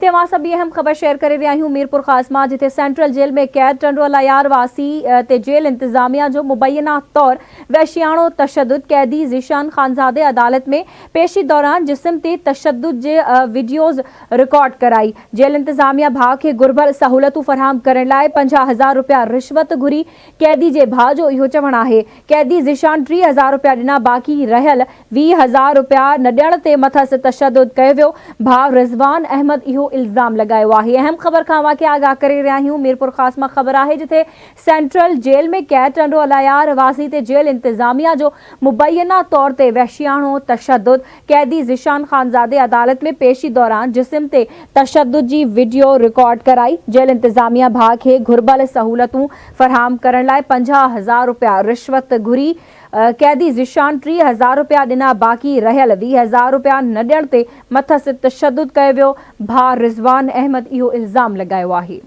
अवां सां ॿी अहम ख़बर शेयर करे रहिया आहियूं। मीरपुर ख़ास मां जिथे सेंट्रल जेल में कैद टंडोला अलायार वासी ते जेल इंतजामिया जो मुबैना तौर वहशियाणो तशद्दुद कैदी ज़ीशान खानज़ादे अदालत में पेशी दौरान जिस्म ते तशद्दुद जे वीडियोज़ रिकॉर्ड कराई। जेल इंतजामिया भाउ खे घुर्बल सहूलतूं फराहम करण लाइ 50,000 रुपया रिश्वत घुरी। कैदी जे भाउ जो इहो चवणु आहे कैदी ज़ीशान 30,000 रुपया ॾिना, बाक़ी रहियल 20,000 रुपया न ॾियण ते मथस तशद्दुद कयो वियो। भाउ रिज़वान अहमद इहो इल्ज़ाम लगायो आहे। अहम ख़बर खां वाक़े आगाह करे रहिया आहियूं। मीरपुर ख़ास मां ख़बर आहे जिथे सेंट्रल जेल में कैद टंडोला अलायार वासी ते जेल इंतजामिया जो मुबैना तौर ते वहशियाणो तशद्दुद कैदी ज़ीशान खानज़ादे अदालत में पेशी दौरान जिस्म ते तशद्दुद जी वीडियो रिकॉर्ड कराई। जेल इंतजामिया भाउ खे घुर्बल सहूलतूं फराहम करण लाइ 50,000 रुपया रिश्वत घुरी। कैदी ज़ीशान 30,000 रुपया ॾिना, बाक़ी रहियल 20,000 रुपया न ॾियण ते मथस तशद्दुद कयो वियो। भाउ रिज़वान अहमद इहो इल्ज़ाम लगायो आहे।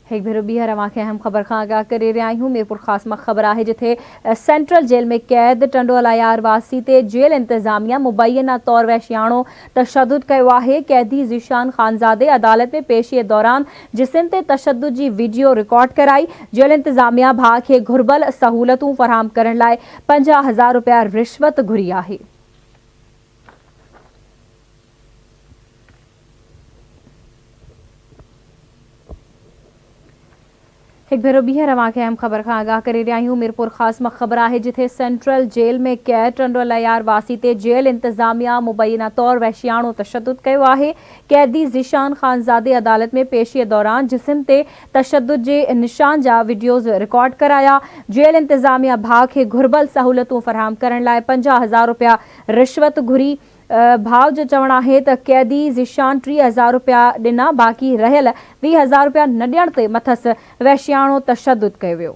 एक भेरो ॿीहर अवांखे अहम ख़बर खां आगाह करे रहिया आहियूं। मीरपुर ख़ास मां ख़बर आहे जिथे सेंट्रल जेल में कैद टंडोला अलायार वासी ते जेल इंतजामिया मुबैना तौर वहशियाणो तशद्दुद कयो आहे। कैदी ज़ीशान खानज़ादे अदालत में पेशीअ दौरान जिस्म ते तशद्दुद जी वीडियो रिकॉर्ड कराई। जेल इंतजामिया भाउ खे घुर्बल सहूलतूं फराहम करण लाइ 50,000 रुपया रिश्वत घुरी आहे। एक भेरो ॿीहर अवांखे अहम ख़बर खां आगाह करे रहिया आहियूं। मीरपुर ख़ास मां ख़बर आहे जिथे सेंट्रल जेल में कैद टंडोला अलायार वासी ते जेल इंतजामिया मुबैना तौर वहशियाणो तशद्दुद कयो आहे। कैदी ज़ीशान खानज़ादे अदालत में पेशीअ दौरान जिस्म ते तशद्दुद जे निशान जा वीडियोज़ रिकॉर्ड कराया। जेल इंतजामिया भाउ खे घुर्बल सहूलतूं फराहम करण लाइ 50,000 रुपया रिश्वत घुरी। भाउ जो चवणु आहे त कैदी ज़ीशान 30,000 रुपया ॾिना, बाक़ी रहियल 20,000 रुपया न ॾियण ते मथस वहशियाणो तशद्दुद कयो वियो।